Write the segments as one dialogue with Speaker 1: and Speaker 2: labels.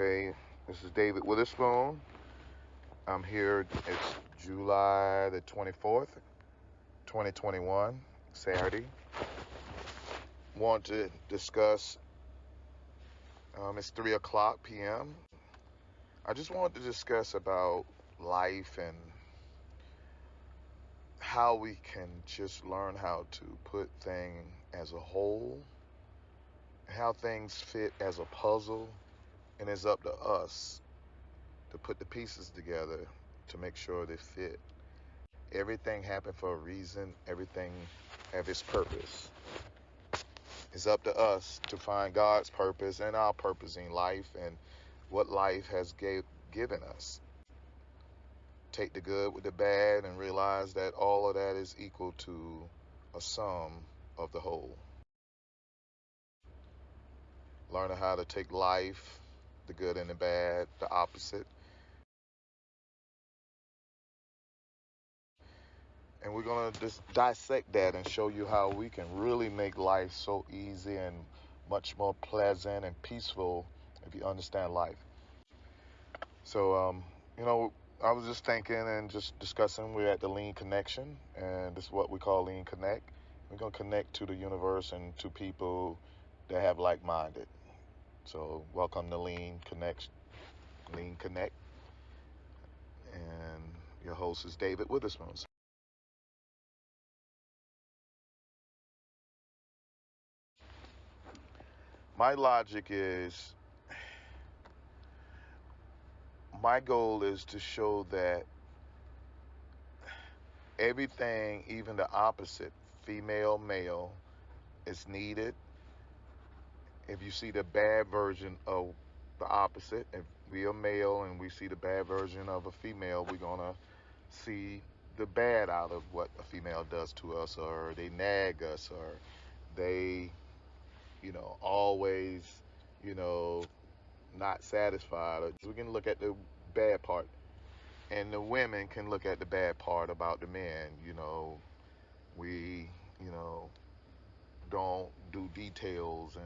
Speaker 1: Okay, this is David Witherspoon. I'm here. It's July the 24th, 2021, Saturday. Want to discuss, it's 3 o'clock p.m. I just want to discuss about life and how we can just learn how to put things as a whole, how things fit as a puzzle, and it's up to us to put the pieces together to make sure they fit. Everything happened for a reason. Everything have its purpose. It's up to us to find God's purpose and our purpose in life and what life has given us. Take the good with the bad and realize that all of that is equal to a sum of the whole. Learning how to take life, the good and the bad, the opposite, and we're going to just dissect that and show you how we can really make life so easy and much more pleasant and peaceful if you understand life. So, I was just thinking and just discussing. We're at the Lean Connection, and this is what we call Lean Connect. We're going to connect to the universe and to people that have like-minded. So welcome to Lean Connect, and your host is David Witherspoon. My logic is, my goal is to show that everything, even the opposite, female, male, is needed. If you see the bad version of the opposite, if we are male and we see the bad version of a female, we're going to see the bad out of what a female does to us, or they nag us, or they, always, you know, not satisfied. Or we can look at the bad part, and the women can look at the bad part about the men. We, you know, don't do details, and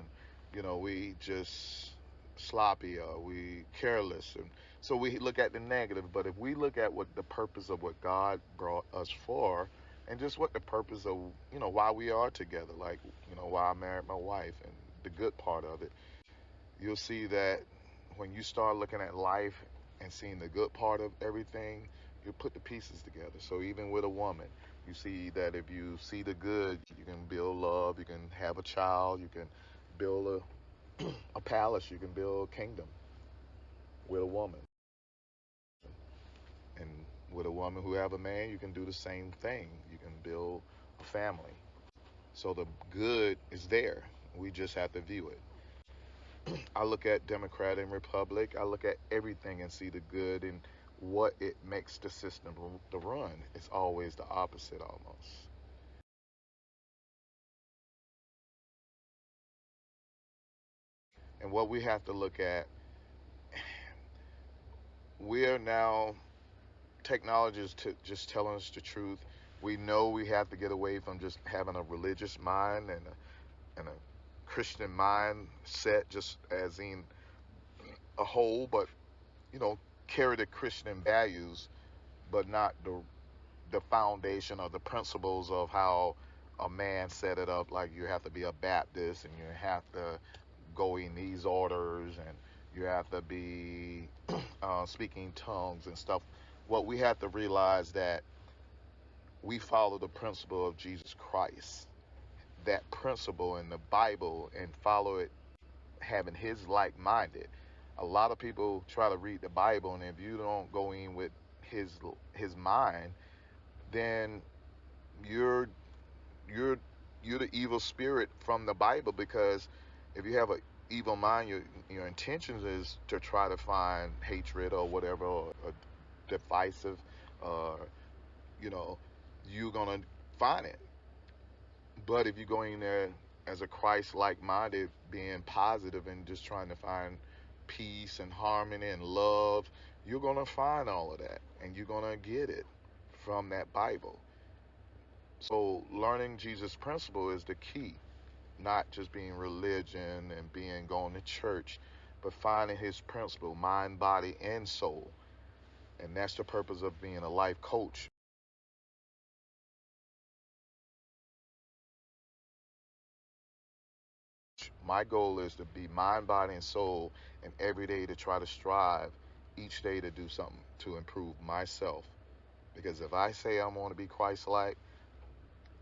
Speaker 1: we just sloppy, or we careless, and so we look at the negative. But if we look at what the purpose of what God brought us for, and just what the purpose of why we are together, like why I married my wife, and the good part of it, you'll see that when you start looking at life and seeing the good part of everything, you put the pieces together. So even with a woman, you see that if you see the good, you can build love, you can have a child, you can build a palace, you can build a kingdom with a woman. And with a woman who have a man, you can do the same thing. You can build a family. So the good is there. We just have to view it. I look at Democrat and Republic. I look at everything and see the good and what it makes the system to run. It's always the opposite almost. And what we have to look at, we are now, technology is just telling us the truth. We know we have to get away from just having a religious mind and a Christian mindset, just as in a whole, but carry the Christian values, but not the foundation or the principles of how a man set it up. Like, you have to be a Baptist, and you have to go in these orders, and you have to be speaking tongues and stuff. What we have to realize that we follow the principle of Jesus Christ, that principle in the Bible, and follow it, having his like-minded. A lot of people try to read the Bible, and if you don't go in with his mind, then you're you're you're the evil spirit from the Bible. Because if you have an evil mind, your intentions is to try to find hatred or whatever, or divisive, or you know you're gonna find it. But if you're going there as a Christ like minded, being positive and just trying to find peace and harmony and love, you're gonna find all of that, and you're gonna get it from that Bible. So learning Jesus' principle is the key, not just being religion and being going to church, but finding his principle, mind, body, and soul. And that's the purpose of being a life coach. My goal is to be mind, body, and soul, and every day to try to strive each day to do something to improve myself. Because if I say I'm going to be Christ like,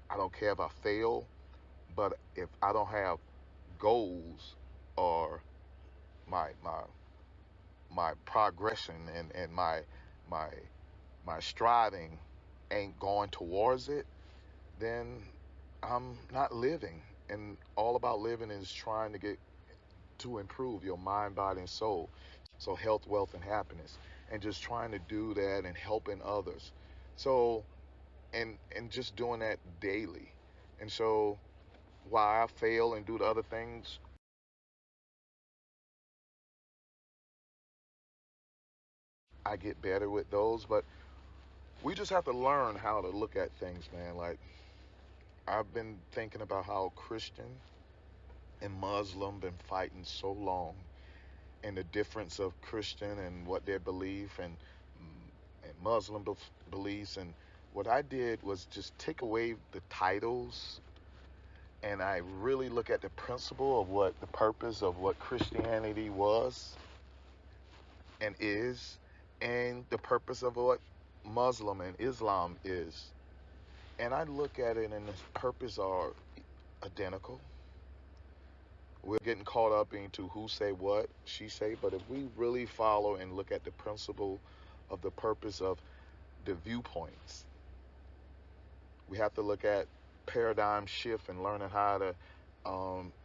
Speaker 1: I don't care if I fail, but if I don't have goals or my progression and my my striving ain't going towards it, then I'm not living. And all about living is trying to get to improve your mind, body, and soul. So health, wealth, and happiness, and just trying to do that and helping others. So and just doing that daily. And so while I fail and do the other things, I get better with those. But we just have to learn how to look at things, man. Like I've been thinking about how Christian and Muslim been fighting so long, and the difference of Christian and what they believe and Muslim beliefs. And what I did was just take away the titles, and I really look at the principle of what the purpose of what Christianity was and is, and the purpose of what Muslim and Islam is. And I look at it, and the purpose are identical. We're getting caught up into who say what, she say, but if we really follow and look at the principle of the purpose of the viewpoints, we have to look at paradigm shift and learning how to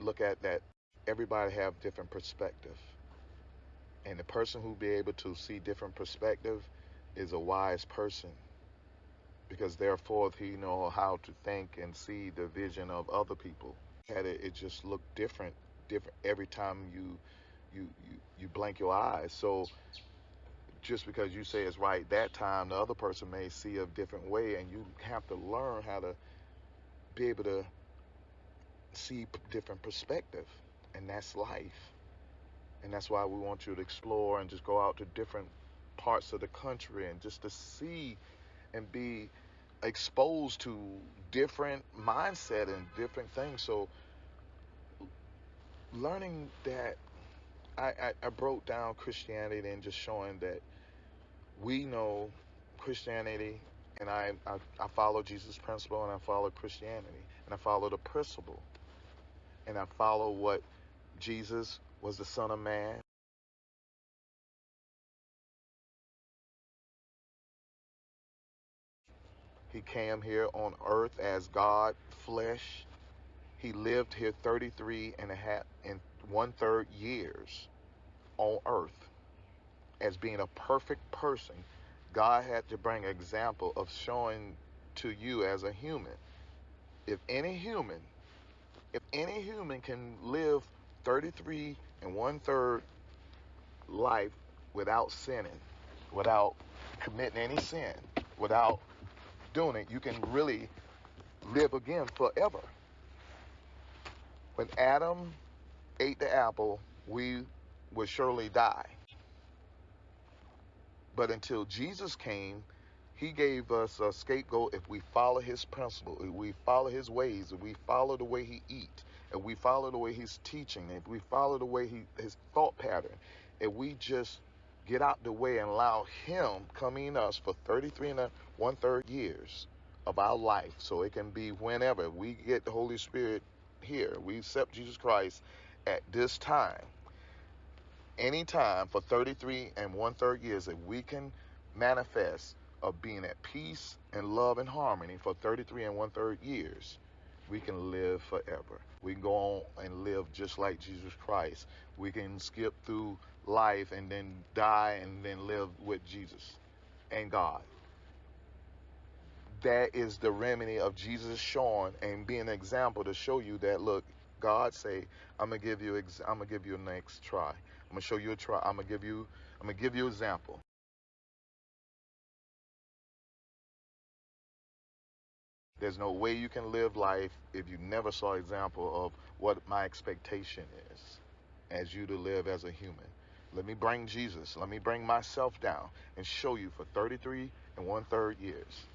Speaker 1: look at that. Everybody have different perspective, and the person who be able to see different perspective is a wise person, because therefore he know how to think and see the vision of other people. Had it just looked different every time you blink your eyes. So just because you say it's right that time, the other person may see a different way, and you have to learn how to be able to see different perspective, and that's life. And that's why we want you to explore and just go out to different parts of the country and just to see and be exposed to different mindset and different things. So learning that I broke down Christianity and just showing that we know Christianity, and I follow Jesus' principle, and I follow Christianity, and I follow the principle, and I follow what Jesus was, the Son of Man. He came here on earth as God, flesh. He lived here 33 and a half and one third years on earth as being a perfect person. God had to bring an example of showing to you as a human. If any human, if any human can live 33 and one third life without sinning, without committing any sin, without doing it, you can really live again forever. When Adam ate the apple, we would surely die. But until Jesus came, he gave us a scapegoat. If we follow his principle, if we follow his ways, if we follow the way he eat, if we follow the way he's teaching, if we follow the way his thought pattern, if we just get out the way and allow him come in us for 33 and one third years of our life, so it can be whenever we get the Holy Spirit here, we accept Jesus Christ at this time, anytime for 33 and one third years, that we can manifest of being at peace and love and harmony for 33 and one third years, we can live forever. We can go on and live just like Jesus Christ. We can skip through life and then die and then live with Jesus and God. That is the remedy of Jesus showing and being an example to show you that, look, God say, I'm gonna give you a next try. I'm gonna show you a try. I'm gonna give you an example. There's no way you can live life if you never saw an example of what my expectation is. as you to live as a human. Let me bring Jesus. Let me bring myself down and show you for 33 and 1/3 years.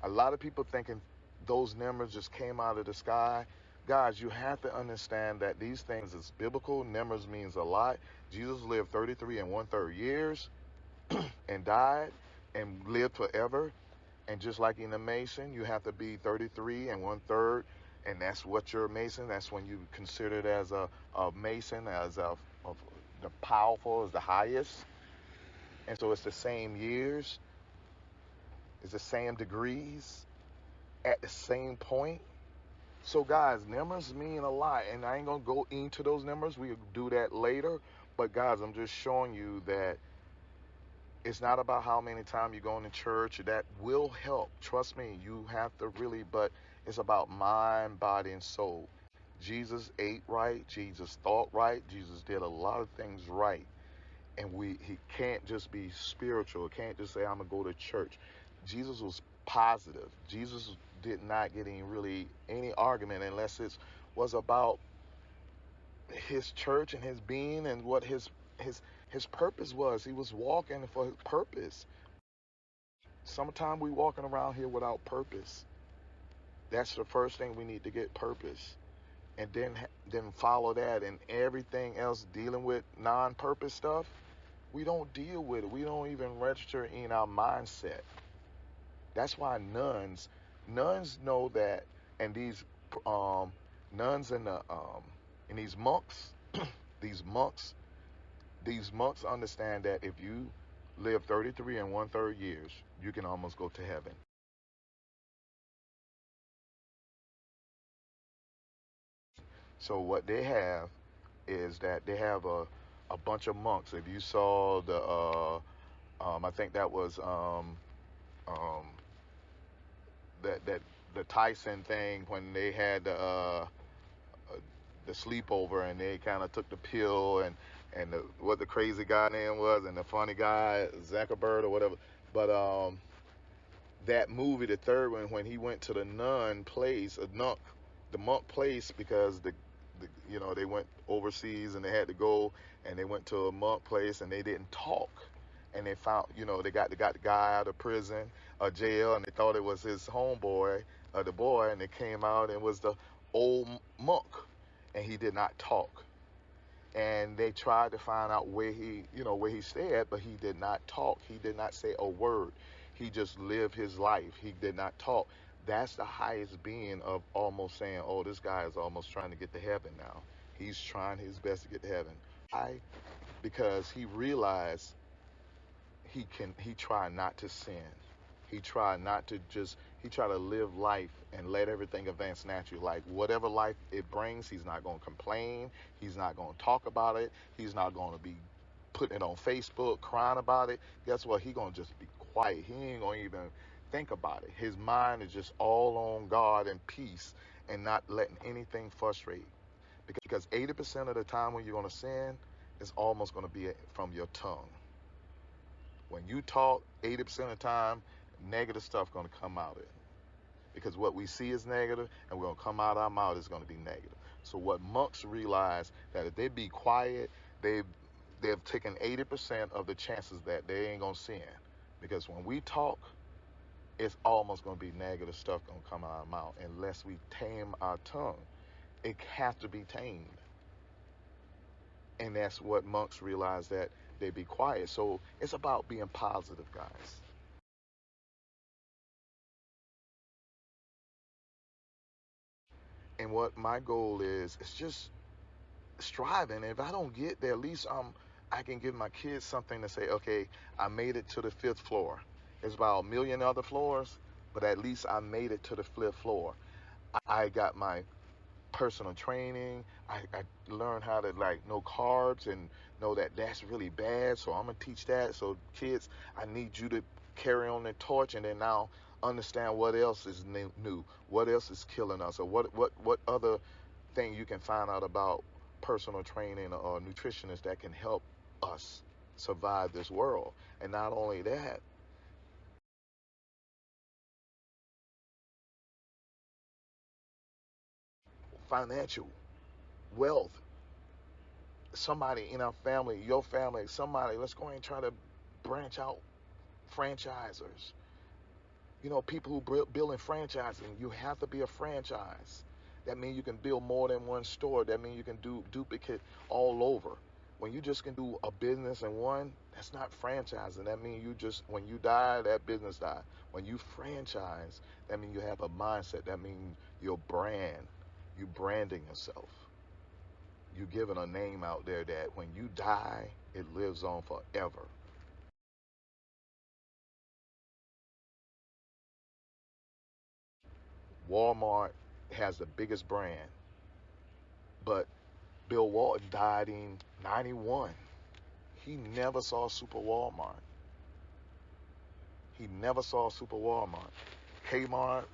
Speaker 1: A lot of people thinking those numbers just came out of the sky. Guys, you have to understand that these things is biblical. Numbers means a lot. Jesus lived 33 and 1/3 years and died and lived forever. And just like in a Mason, you have to be 33 and 1/3, and that's what you're a Mason. That's when you considered as a Mason, as of the powerful, as the highest. And so it's the same years, it's the same degrees, at the same point. So guys, numbers mean a lot, and I ain't gonna go into those numbers. We'll do that later. But guys, I'm just showing you that it's not about how many times you go into church. That will help. Trust me, you have to really, but it's about mind, body, and soul. Jesus ate right. Jesus thought right. Jesus did a lot of things right. And he can't just be spiritual. Can't just say, I'm going to go to church. Jesus was positive. Jesus did not get any argument unless it was about his church and his being and what his purpose was. He was walking for his purpose. Sometimes we walking around here without purpose. That's the first thing we need to get, purpose. And then follow that, and everything else dealing with non-purpose stuff, we don't deal with it. We don't even register in our mindset. That's why nuns know that, and these nuns and these monks, these monks understand that if you live 33 and 1/3 years, you can almost go to heaven. So what they have is that they have a bunch of monks. If you saw I think that was um, that the Tyson thing when they had the sleepover and they kind of took the pill and what the crazy guy name was and the funny guy Zuckerberg or whatever. But that movie, the third one, when he went to the nun place, the monk place, because they went overseas and they had to go, and they went to a monk place and they didn't talk, and they found, they got the guy out of prison or jail, and they thought it was his homeboy or the boy, and it came out and it was the old monk, and he did not talk. And they tried to find out where he stayed, but he did not talk. He did not say a word. He just lived his life. He did not talk. That's the highest being of almost saying, oh, this guy is almost trying to get to heaven now. He's trying his best to get to heaven. Why? Because he realized he tried not to sin. He tried not to he tried to live life and let everything advance naturally. Like whatever life it brings, he's not going to complain. He's not going to talk about it. He's not going to be putting it on Facebook, crying about it. Guess what? He's going to just be quiet. He ain't going to even think about it. His mind is just all on God and peace and not letting anything frustrate. Because 80% of the time when you're going to sin, it's almost going to be from your tongue. When you talk, 80% of the time, negative stuff going to come out of it. Because what we see is negative, and we're going to come out of our mouth is going to be negative. So what monks realize, that if they be quiet, they've taken 80% of the chances that they ain't going to sin. Because when we talk, it's almost going to be negative stuff going to come out of our mouth unless we tame our tongue. It has to be tamed. And that's what monks realize, that they be quiet. So it's about being positive, guys. And what my goal is just striving. If I don't get there, at least I can give my kids something to say, okay, I made it to the 5th floor. There's about a million other floors, but at least I made it to the 5th floor. I got my personal training. I learned how to know carbs and know that that's really bad. So I'm gonna teach that. So kids, I need you to carry on the torch, and then now understand what else is new, what else is killing us, or what other thing you can find out about personal training or nutritionists that can help us survive this world. And not only that, financial wealth. somebody in our family, your family, somebody, let's go and try to branch out franchisers. You know, people who building franchising, you have to be a franchise. That means you can build more than one store. That means you can do duplicate all over. When you just can do a business in one, that's not franchising. That means you just, when you die, that business die. When you franchise, that means you have a mindset. That means your brand, you branding yourself. You giving a name out there that when you die, it lives on forever. Walmart has the biggest brand, but Bill Walton died in 91. He never saw Super Walmart. He never saw Super Walmart. Kmart,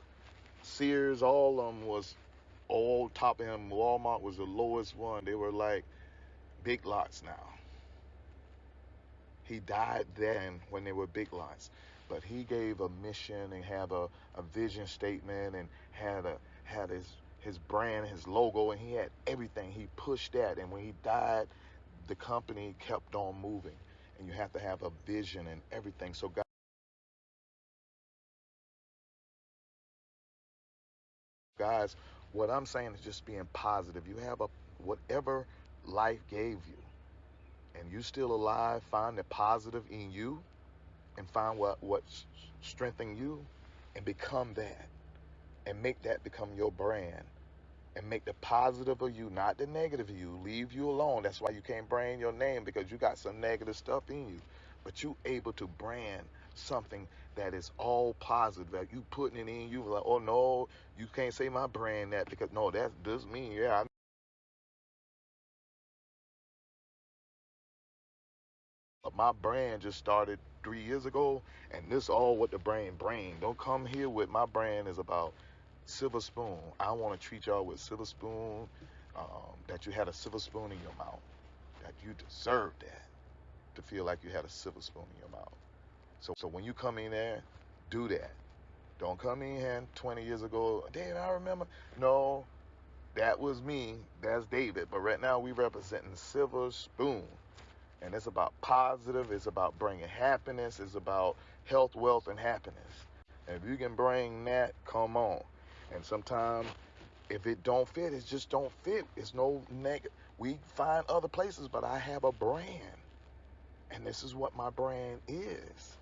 Speaker 1: Sears, all of them was all top of him. Walmart was the lowest one. They were like big lots now. He died then when they were big lots. But he gave a mission and had a vision statement and had his brand, his logo, and he had everything. He pushed that. And when he died, the company kept on moving. And you have to have a vision and everything. So guys, what I'm saying is just being positive. You have a whatever life gave you, and you still alive, find the positive in you and find what's strengthening you and become that and make that become your brand and make the positive of you, not the negative of you. Leave you alone. That's why you can't brand your name, because you got some negative stuff in you. But you able to brand something that is all positive, that you putting it in you, like, oh no, you can't say my brand that, because no, that does mean, yeah, my brand just started 3 years ago, and this all what the brand bring. Don't come here with my brand is about silver spoon. I want to treat y'all with silver spoon, that you had a silver spoon in your mouth, that you deserve that, to feel like you had a silver spoon in your mouth. So when you come in there, do that. Don't come in here 20 years ago, David, I remember. No, that was me. That's David. But right now we representing silver spoon. And it's about positive. It's about bringing happiness. It's about health, wealth, and happiness. And if you can bring that, come on. And sometimes if it don't fit, it just don't fit. It's no negative. We find other places, but I have a brand. And this is what my brand is.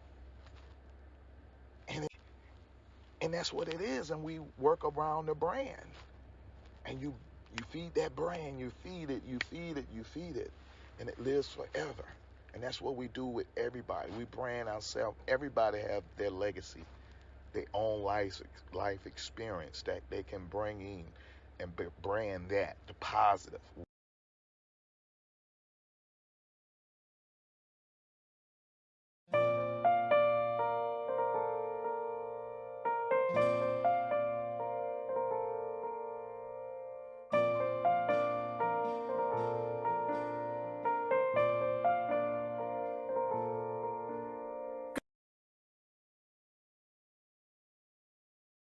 Speaker 1: And that's what it is. And we work around the brand. And you feed that brand, you feed it, you feed it, you feed it. And it lives forever. And that's what we do with everybody. We brand ourselves. Everybody have their legacy, their own life experience that they can bring in and brand that, the positive.